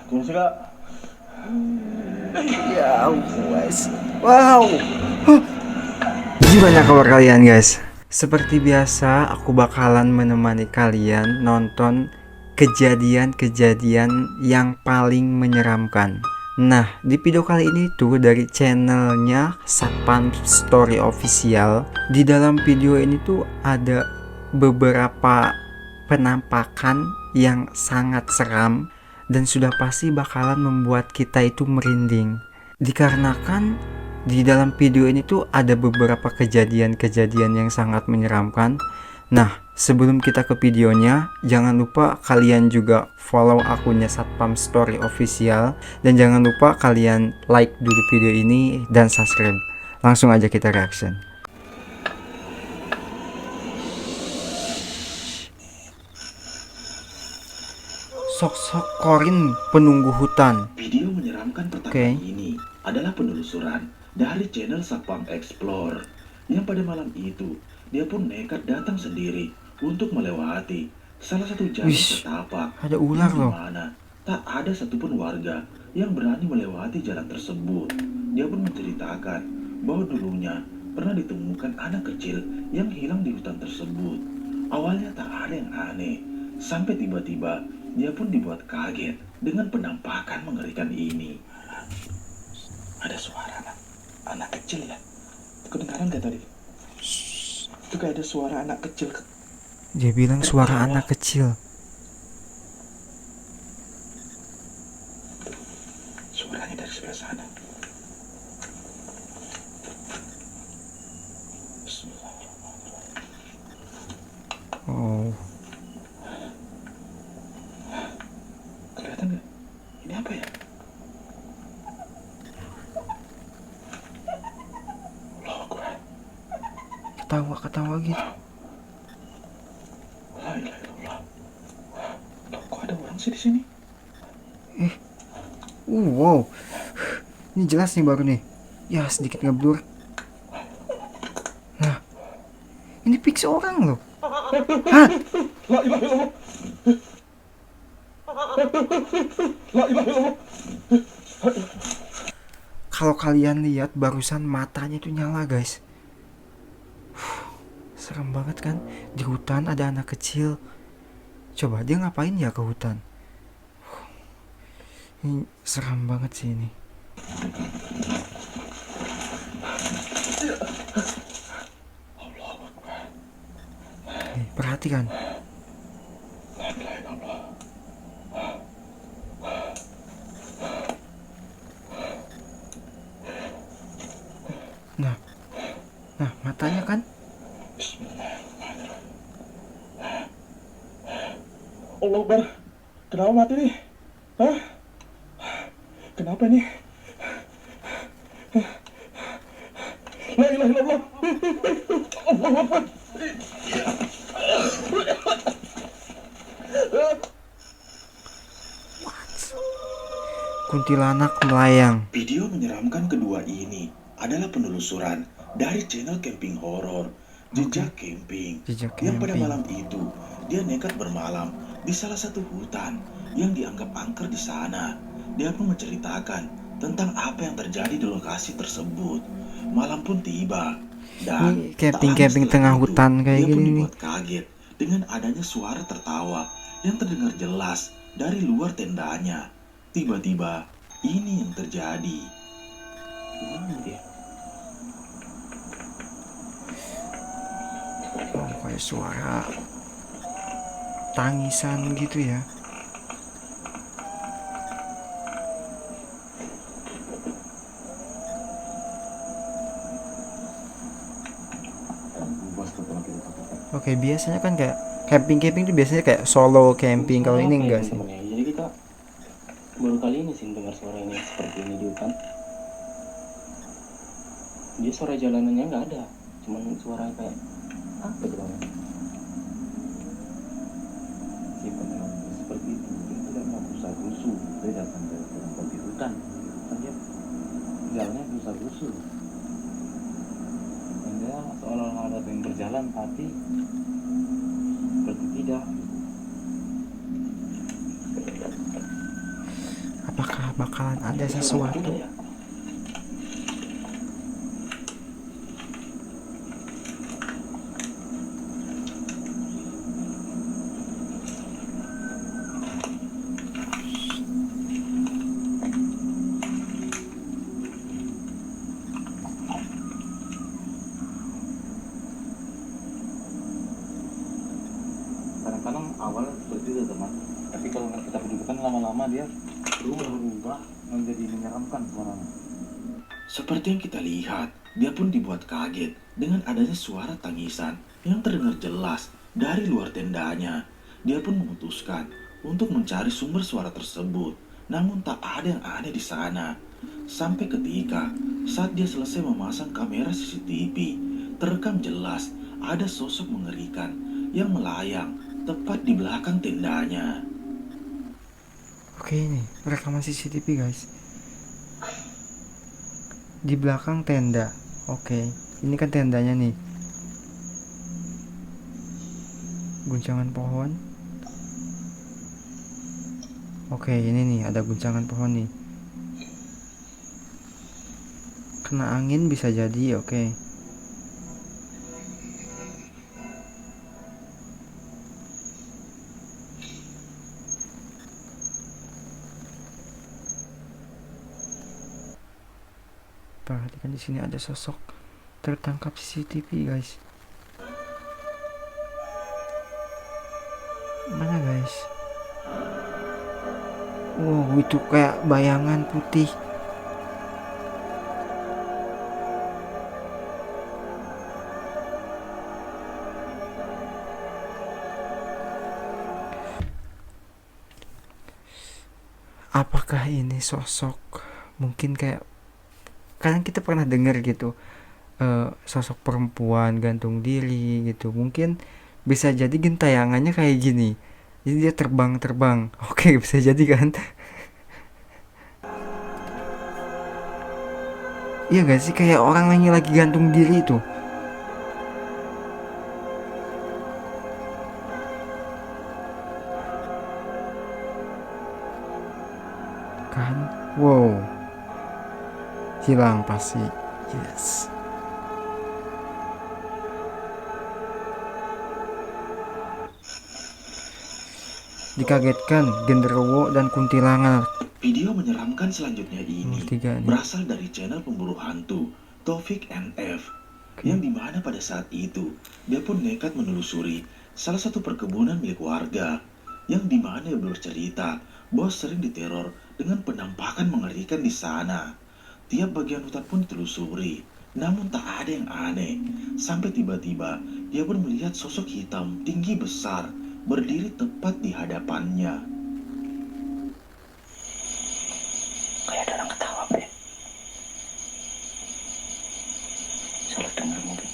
Tunggu sih kak. Ya guys. Wow. Huh. Gimana kabar kalian guys? Seperti biasa aku bakalan menemani kalian nonton kejadian-kejadian yang paling menyeramkan. Nah, di video kali ini tuh dari channelnya Satpam Story Official. Di dalam video ini tuh ada beberapa penampakan yang sangat seram dan sudah pasti bakalan membuat kita itu merinding. Dikarenakan di dalam video ini tuh ada beberapa kejadian-kejadian yang sangat menyeramkan. Nah, sebelum kita ke videonya, jangan lupa kalian juga follow akunnya Satpam Story Official dan jangan lupa kalian like dulu video ini dan subscribe. Langsung aja kita reaction. Sok-sok korin penunggu hutan. Video menyeramkan pertama ini adalah penelusuran dari channel Satpam Explore yang pada malam itu dia pun nekat datang sendiri untuk melewati salah satu jalan setapak Ada ular yang loh. dimana tak ada satupun warga yang berani melewati jalan tersebut. Dia pun menceritakan bahwa dulunya pernah ditemukan anak kecil yang hilang di hutan tersebut. Awalnya tak ada yang aneh, sampai tiba-tiba dia pun dibuat kaget dengan penampakan mengerikan ini. Ada suara anak kecil ya. Kedengaran gak tadi? Itu kayak ada suara anak kecil. Dia bilang suara anak kecil. Suaranya dari sebelah sana. Bismillahirrahmanirrahim. Oh. Kelihatan gak? Ini apa ya? Loh, gue. Ketawa gitu. La ilaha illallah. Loh, kok ada orang sih di sini? Wow. Ini jelas nih baru nih. Ya sedikit ngeblur. Nah, ini fix orang loh. Hah? La ilaha illallah. La ilaha illallah. Kalau kalian lihat barusan matanya itu nyala guys. Serem banget kan? Di hutan ada anak kecil. Coba dia ngapain ya ke hutan? Ini seram banget sih ini. Nih, perhatikan. Nah, matanya kan? Allah Akbar. Kenapa mati nih? Hah? Kenapa nih? La ilaha illallah. Allahu Akbar. Kuntilanak melayang. Video menyeramkan kedua ini adalah penelusuran dari channel camping horor Jejak Camping, Jejak yang pada Camping. malam itu dia nekat bermalam di salah satu hutan yang dianggap angker di sana. Dia pun menceritakan tentang apa yang terjadi di lokasi tersebut. Malam pun tiba dan Ini camping tengah hutan kayak dia pun gini nih. dibuat kaget dengan adanya suara tertawa yang terdengar jelas dari luar tendanya. Tiba-tiba ini yang terjadi. Gimana dia? Oh, kayak suara tangisan gitu ya. Oke, biasanya kan kayak camping tuh biasanya kayak solo camping. Kalau ini enggak sih. Jadi kita baru kali ini sih dengar suara ini seperti ini di hutan. Dia suara jalanannya nggak ada, cuman suara kayak apa itu namanya? Si pendengar seperti itu mungkin tidak mau rusuh, dia datang dari tempat di hutan, kan dia jalannya rusuh. Dan dia seolah-olah ada yang berjalan tapi seperti tidak. apakah bakalan ada sesuatu? Kadang-kadang awalnya seperti itu teman, tapi kalau kita dudukkan lama-lama dia berubah menjadi menyeramkan suaranya. Seperti yang kita lihat, dia pun dibuat kaget dengan adanya suara tangisan yang terdengar jelas dari luar tendanya. Dia pun memutuskan untuk mencari sumber suara tersebut, namun tak ada yang aneh di sana. Sampai ketika saat dia selesai memasang kamera CCTV, terekam jelas ada sosok mengerikan yang melayang tepat di belakang tendanya. Oke, ini rekaman CCTV guys. Di belakang tenda. Oke, ini kan tendanya nih. Guncangan pohon. Oke, ini nih ada guncangan pohon nih. Kena angin bisa jadi, oke. Perhatikan di sini ada sosok tertangkap CCTV guys. Mana guys? Wow, itu kayak bayangan putih. Apakah ini sosok? Mungkin kayak kadang kita pernah dengar gitu, sosok perempuan gantung diri gitu. Mungkin bisa jadi gentayangannya kayak gini. Jadi dia terbang. Oke, bisa jadi kan? Iya gak sih, kayak orang lagi gantung diri itu. Kan? Wow. Hilang pasti. Yes. Dikagetkan genderuwo dan kuntilanak. Video menyeramkan selanjutnya ini Tiga nih. berasal dari channel pemburu hantu Taufik NF, yang dimana pada saat itu dia pun nekat menelusuri salah satu perkebunan milik warga, yang dimana dia bercerita bahwa sering diteror dengan penampakan mengerikan di sana. Tiap bagian hutan pun ditelusuri, namun tak ada yang aneh. Sampai tiba-tiba dia pun melihat sosok hitam tinggi besar berdiri tepat di hadapannya. Kayak ada orang ketawa, Bre. Salah dengar mungkin.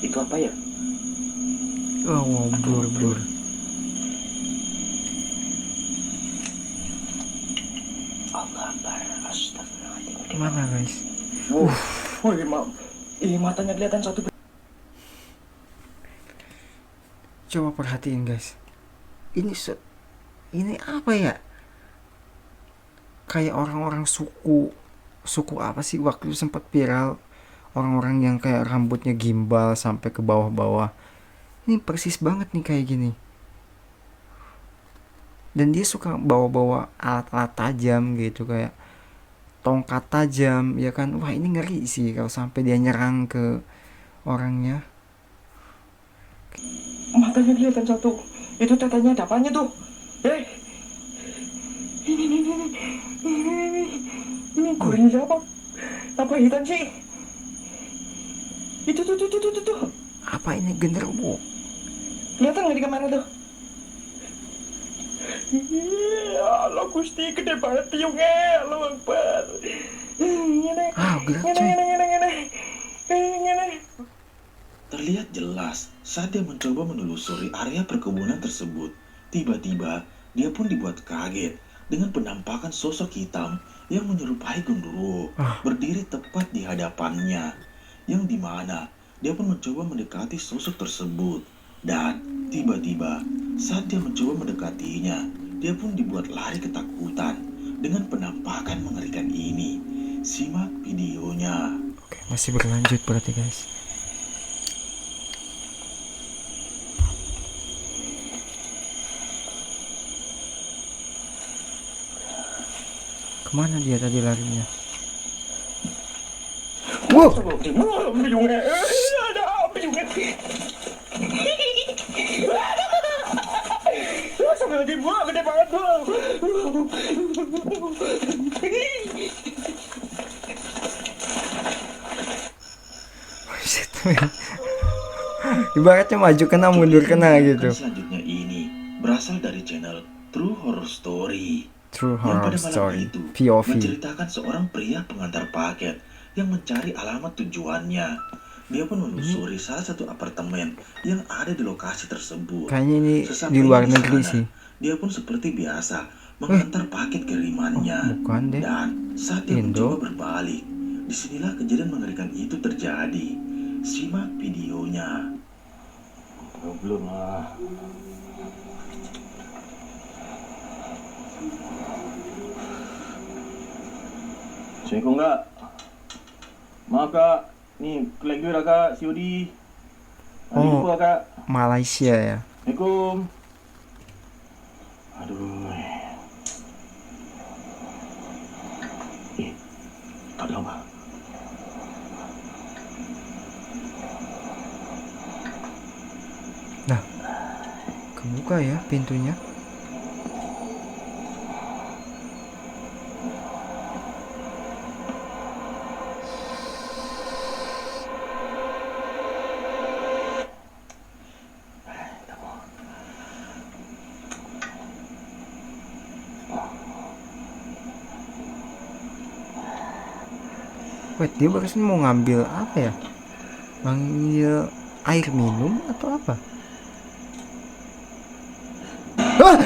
Itu apa ya? Oh, wow, blur. Allah Akbar, astagfirullahaladzim. Mana guys? Matanya kelihatan satu. Coba perhatiin guys. Ini apa ya? Kayak orang-orang suku apa sih waktu itu sempat viral, orang-orang yang kayak rambutnya gimbal sampai ke bawah-bawah. Ini persis banget nih kayak gini. Dan dia suka bawa-bawa alat-alat tajam gitu, kayak tongkat tajam, ya kan? Wah, ini ngeri sih kalau sampai dia nyerang ke orangnya. Matanya kelihatan satu. Itu tetenya ada apanya tuh? Ini goril apa? Apa hitam sih? Itu tuh. Apa ini genderuwo? Kelihatan nggak di kamera tuh? Allah Gusti, gede banget piungnya. Allah Akbar. Gerak coy. terlihat jelas saat dia mencoba menelusuri area perkebunan tersebut. Tiba-tiba, dia pun dibuat kaget dengan penampakan sosok hitam yang menyerupai genderuwo berdiri tepat di hadapannya, yang dimana dia pun mencoba mendekati sosok tersebut. Dan tiba-tiba, saat dia mencoba mendekatinya, dia pun dibuat lari ketakutan dengan penampakan mengerikan ini. Simak videonya. Oke, masih berlanjut berarti guys. Kemana dia tadi larinya? Wow, Ada apa juga? Sampai lagi gua gede banget gua. shit, man. Ibaratnya maju kena mundur kena gitu. Selanjutnya ini berasal dari channel True Horror Story. True Yang Horror pada malam Story itu POV. menceritakan seorang pria pengantar paket yang mencari alamat tujuannya. Dia pun menelusuri salah satu apartemen yang ada di lokasi tersebut. Kayaknya ini Sesampainya di luar di negeri sana, sih. dia pun seperti biasa mengantar paket kirimannya. Bukan deh. Dan saat dia Indo. mencoba berbalik, disinilah kejadian mengerikan itu terjadi. Simak videonya. Belum lah. Assalamualaikum kak. Maaf kak, nih collect duit lah kak, COD. Hari Oh. lupa kak. Malaysia ya. Assalamualaikum. Aduh. Tak ada apa. Nah, kebuka ya pintunya. Wait, dia barusan mau ngambil apa ya? Ngambil air minum atau apa? Ah!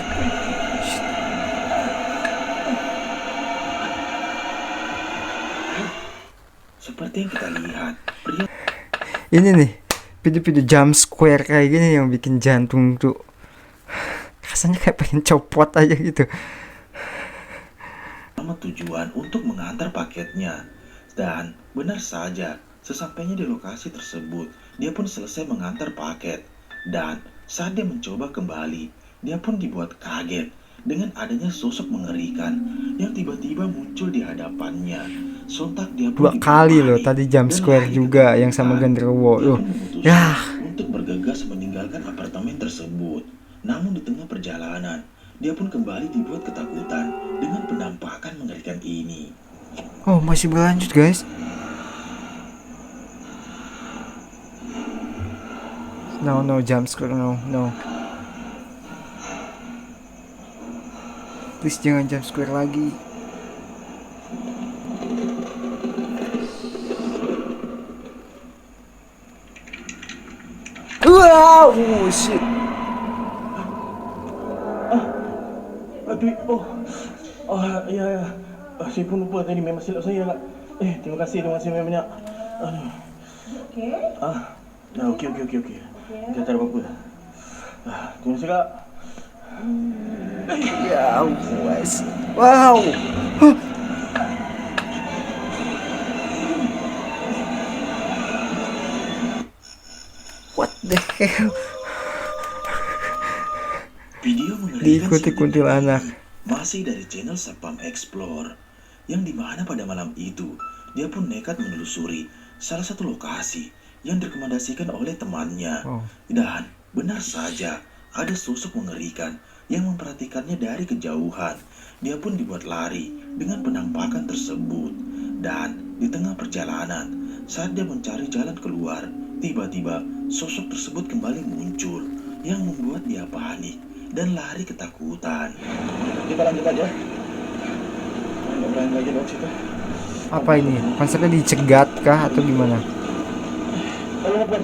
Seperti yang kita lihat, pria Ini nih, video-video jump square kayak gini yang bikin jantung tuh rasanya kayak pengen copot aja gitu. sama tujuan untuk mengantar paketnya. Dan benar saja, sesampainya di lokasi tersebut, dia pun selesai mengantar paket. Dan saat dia mencoba kembali, dia pun dibuat kaget dengan adanya sosok mengerikan yang tiba-tiba muncul di hadapannya. Sontak dia pun Dua dibuat kali loh panik tadi jump dan square lari juga ketakutan. yang sama genderuwo. Dia Loh, pun memutuskan ya. untuk bergegas meninggalkan apartemen tersebut. Namun di tengah perjalanan, dia pun kembali dibuat ketakutan dengan penampakan mengerikan ini. Oh, masih berlanjut guys. No, no jump scare, no, no. Please jangan jump scare lagi. Wow, oh shit. Aduh, oh, ya, ya. Saya pun lupa tadi, memang silap saya kak. Terima kasih banyak. Aduh. Okey. Nah, okey. Kita tak ada apa-apa. Terima kasih kak. Ya, guys. Wow. Huh. What the hell? Video mengerikan Diikuti selanjutnya kuntilanak. ini masih dari channel Sapam Explore, yang dimana pada malam itu dia pun nekat menelusuri salah satu lokasi yang direkomendasikan oleh temannya. Oh. Dan benar saja ada sosok mengerikan yang memperhatikannya dari kejauhan. Dia pun dibuat lari dengan penampakan tersebut. Dan di tengah perjalanan, saat dia mencari jalan keluar, tiba-tiba sosok tersebut kembali muncul yang membuat dia panik dan lari ketakutan. Kita lanjut aja. Nggak berani lagi dong situ. Apa ini? Konsepnya dicegat kah atau gimana? Tolong apa?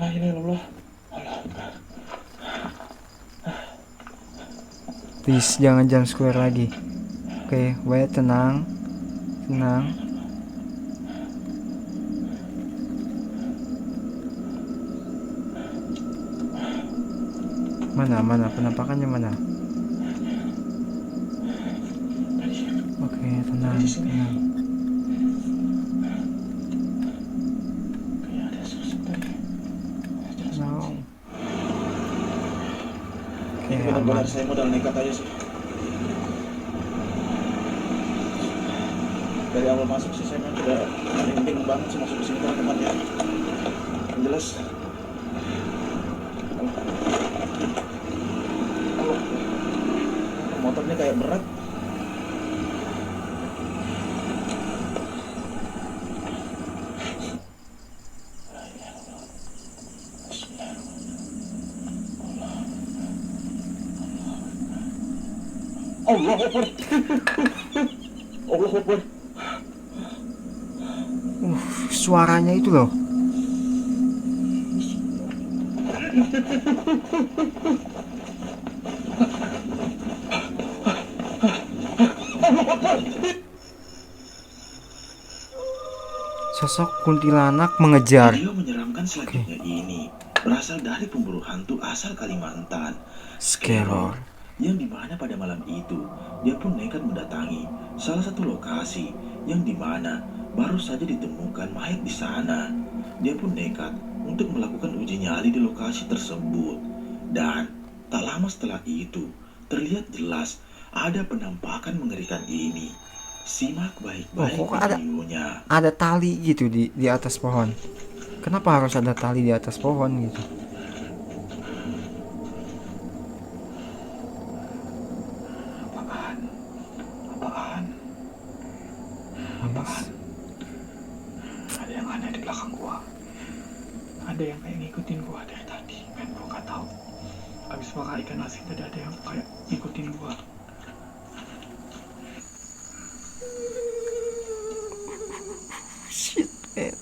La ilaha illallah. Allah. Please jangan jump scare lagi. Oke, wait, tenang. Tenang. Mana penampakannya mana? Oke, tenang. Kayak ada sosok tadi. Tenang. Oke, Ini benar-benar aman. saya modal nekat aja sih. Dari awal masuk sih saya memang sudah merinding banget sih masuk ke sini teman-temannya. Yang jelas. Allah. Motornya kayak berat. Allah Akbar. Allah Akbar. Suaranya itu loh. Sosok kuntilanak mengejar. Video menyeramkan selanjutnya ini berasal dari pemburu hantu asal Kalimantan, Skeror. yang dimana pada malam itu dia pun nekat mendatangi salah satu lokasi yang dimana baru saja ditemukan mayat di sana. Dia pun nekat untuk melakukan uji nyali di lokasi tersebut, dan tak lama setelah itu terlihat jelas ada penampakan mengerikan ini. Simak baik-baik Oh, kok ada- videonya. Ada tali gitu di atas pohon. Kenapa harus ada tali di atas pohon gitu? Apaan? Apaan? Yes. Ada yang aneh di belakang gua. Ada yang kayak ngikutin gua dari tadi. Men, gua nggak tahu. Abis makan ikan asin tadi ada yang kayak ngikutin gua. Shit, man.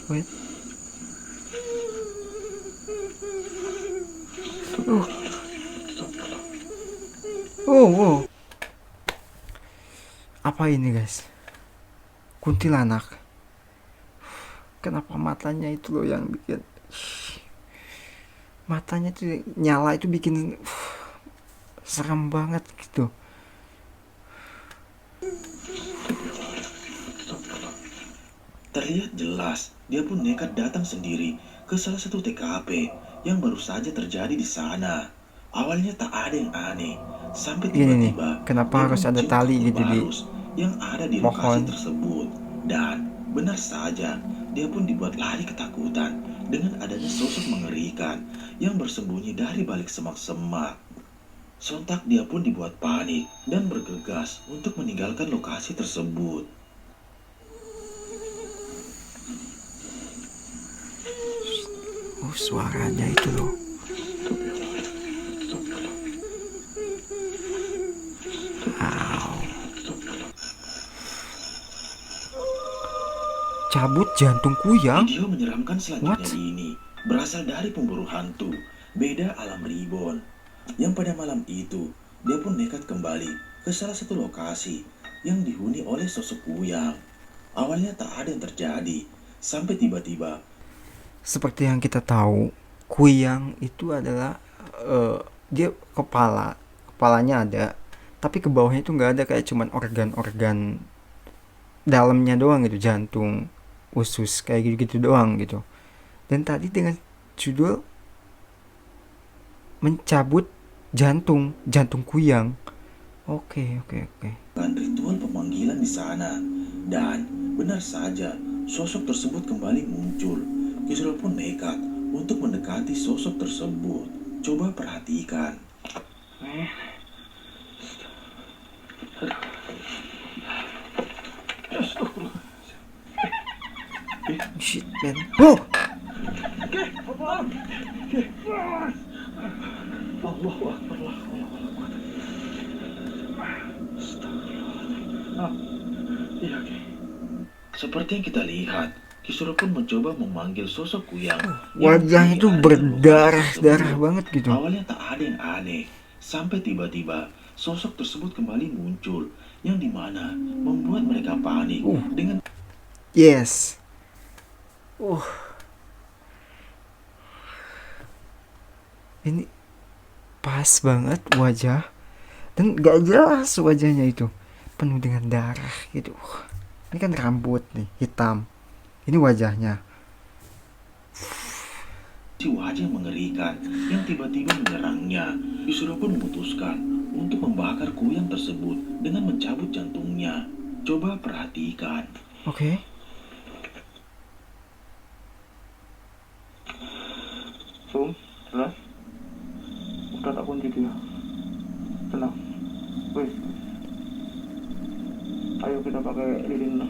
Wait. Oh. Apa ini, guys? Kuntilanak. Kenapa matanya itu loh yang bikin matanya tuh nyala itu bikin serem banget gitu. Terlihat jelas, dia pun nekat datang sendiri ke salah satu TKP yang baru saja terjadi di sana. Awalnya tak ada yang aneh, sampai Ini nih, tiba-tiba kenapa dia harus pun ada mencium tali kabel gitu di barus yang ada di lokasi pohon? tersebut. Dan benar saja, dia pun dibuat lari ketakutan dengan adanya sosok mengerikan yang bersembunyi dari balik semak-semak. Sontak dia pun dibuat panik dan bergegas untuk meninggalkan lokasi tersebut. Oh, suaranya itu loh. Wow. Cabut jantung kuyang. Video menyeramkan selanjutnya What? ini berasal dari pemburu hantu Beda Alam Reborn, yang pada malam itu dia pun nekat kembali ke salah satu lokasi yang dihuni oleh sosok kuyang. Awalnya tak ada yang terjadi, sampai tiba-tiba Seperti yang kita tahu, kuyang itu adalah dia kepalanya ada, tapi ke bawahnya itu nggak ada, kayak cuman organ-organ dalamnya doang gitu, jantung, usus, kayak gitu-gitu doang gitu. Dan tadi dengan judul mencabut jantung kuyang. Oke. kan ritual pemanggilan di sana. Dan benar saja, sosok tersebut kembali muncul. Kisrul pun nekat untuk mendekati sosok tersebut. Coba perhatikan. Shit, man. Oh! Allahu Akbar. Iya, Ki. Seperti yang kita lihat, Kisura pun mencoba memanggil sosok Kuyang. Wajahnya tuh berdarah-darah banget gitu. Awalnya tak ada yang aneh, sampai tiba-tiba sosok tersebut kembali muncul, yang dimana membuat mereka panik dengan Yes. Ini pas banget wajah, dan gak jelas wajahnya itu, penuh dengan darah gitu. Ini kan rambut nih hitam, ini wajahnya. si wajah mengerikan yang tiba-tiba menyerangnya. Kisura pun memutuskan untuk membakar Kuyang tersebut dengan mencabut jantungnya. Coba perhatikan. Oke. Sum, jelas. Udah tak kunci dia. Tenang. Wih. Ayo kita pakai lilin.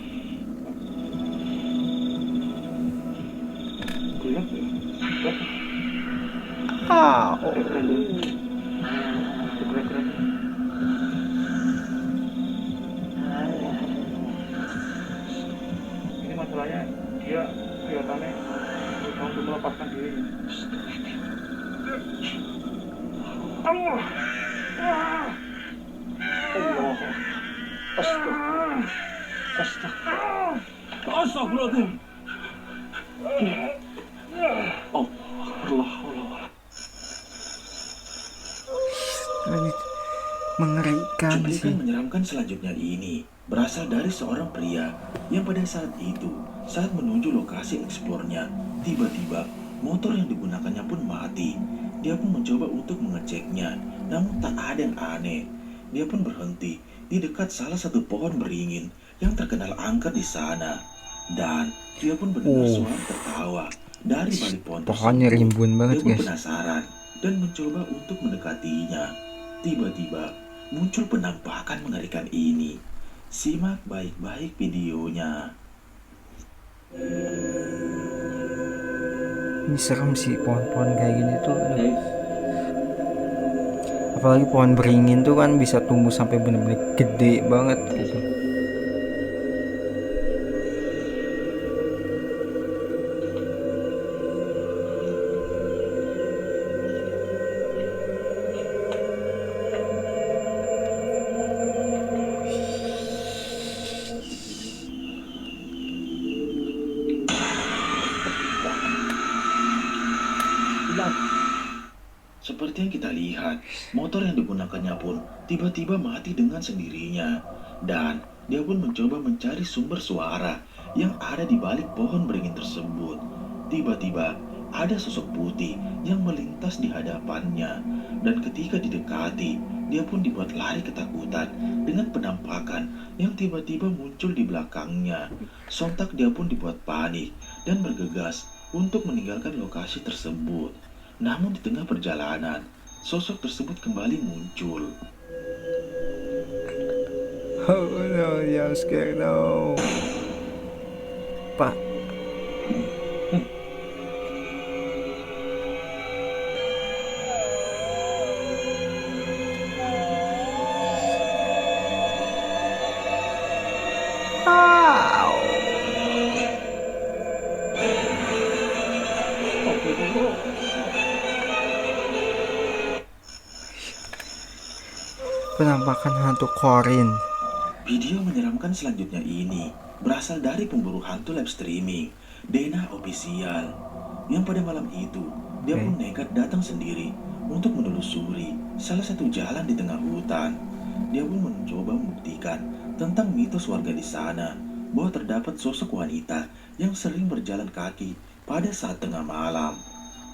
Lihat ya. Keren. Ini masalahnya dia kelihatannya berusaha untuk melepaskan diri. Allah. Astagfirullahaladzim. Allah. Ini mengerikan Cuplikan sih. menyeramkan selanjutnya ini berasal dari seorang pria yang pada saat itu, saat menuju lokasi eksplornya, tiba-tiba motor yang digunakannya pun mati. Dia pun mencoba untuk mengeceknya, namun tak ada yang aneh. Dia pun berhenti di dekat salah satu pohon beringin yang terkenal angker di sana. Dan dia pun mendengar suara tertawa dari balik pohon Pohonnya tersebut. rimbun banget, Dia pun guys. penasaran dan mencoba untuk mendekatinya. Tiba-tiba muncul penampakan mengerikan ini. Simak baik-baik videonya. Ini serem sih pohon-pohon kayak gini tuh. Aduh. Apalagi pohon beringin tuh kan bisa tumbuh sampai bener-bener gede banget gitu. Seperti yang kita lihat, motor yang digunakannya pun tiba-tiba mati dengan sendirinya. Dan dia pun mencoba mencari sumber suara yang ada di balik pohon beringin tersebut. Tiba-tiba ada sosok putih yang melintas di hadapannya. Dan ketika didekati, dia pun dibuat lari ketakutan dengan penampakan yang tiba-tiba muncul di belakangnya. Sontak dia pun dibuat panik dan bergegas untuk meninggalkan lokasi tersebut. Namun di tengah perjalanan, sosok tersebut kembali muncul. Oh no, I'm scared no. Pak. Penampakan hantu Corin. Video menyeramkan selanjutnya ini berasal dari pemburu hantu live streaming, Dena Official, yang pada malam itu dia pun nekat datang sendiri untuk menelusuri salah satu jalan di tengah hutan. Dia pun mencoba membuktikan tentang mitos warga di sana bahwa terdapat sosok wanita yang sering berjalan kaki pada saat tengah malam.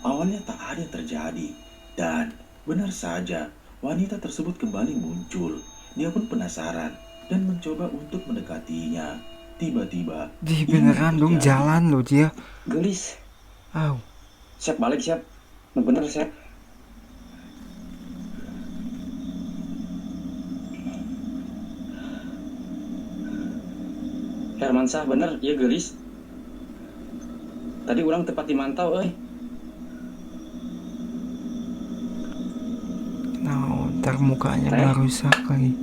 Awalnya tak ada yang terjadi, dan benar saja wanita tersebut kembali muncul. Dia pun penasaran dan mencoba untuk mendekatinya. Tiba-tiba, Di ini beneran dong terjadi. jalan loh dia. Gelis, Aw. siap balik siap. Bener siap. Hermansah bener, iya gelis. Tadi ulang tepat dimantau, Nah, ntar mukanya Teh. malah rusak lagi.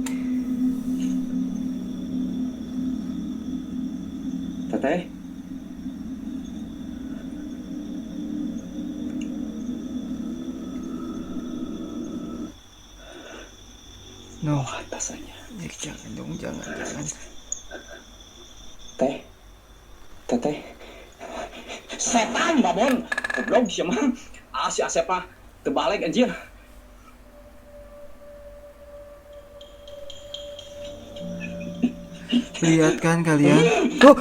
No, Atasannya. jangan dong, jangan. Teh. Teteh. Setan, babon. Goblok siapa? Si Asep mah terbalik anjir. Lihat kan kalian? Tuh.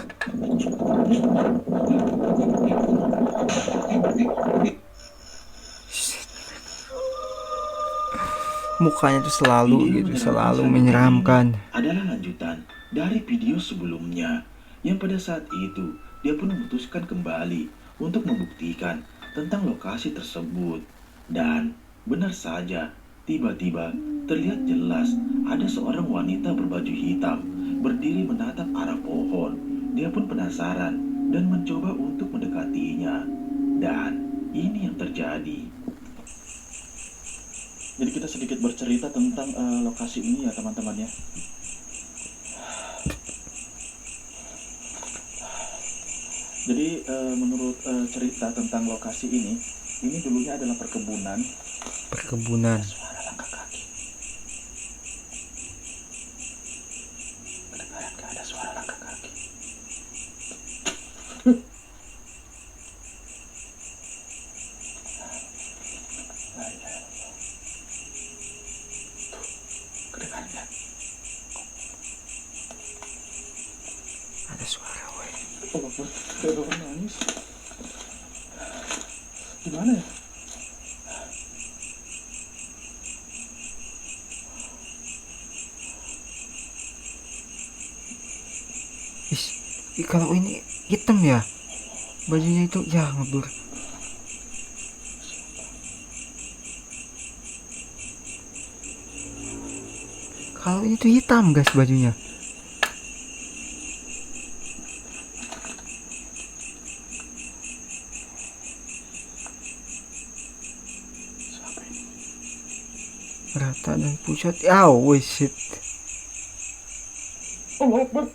Mukanya tuh selalu Video gitu, menyeramkan selalu satu menyeramkan. ini adalah lanjutan dari video sebelumnya yang pada saat itu dia pun memutuskan kembali untuk membuktikan tentang lokasi tersebut. Dan benar saja, tiba-tiba terlihat jelas ada seorang wanita berbaju hitam berdiri menatap arah pohon. Dia pun penasaran dan mencoba untuk mendekatinya. Dan ini yang terjadi. Jadi kita sedikit bercerita tentang lokasi ini ya teman-teman ya. Jadi menurut cerita tentang lokasi ini dulunya adalah perkebunan. Suara langkah kaki. Kedengaran gak ada suara langkah kaki? Kedengaran gak? Ada suara, woi. Oh, kayak orang nangis. Gimana ya? Kalau ini hitam ya, bajunya itu ya ngebur. Kalau ini tuh hitam guys bajunya. Siapa ini? Rata dan pucat. Ya, woi shit. Allah Akbar.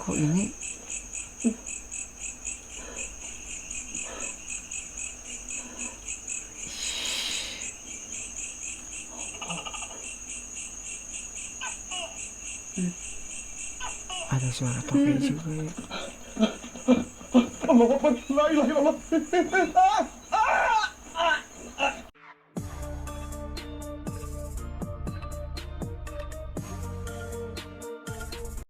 Kok ini ada suara toke juga ya. Allah Akbar. La ilaha illallah.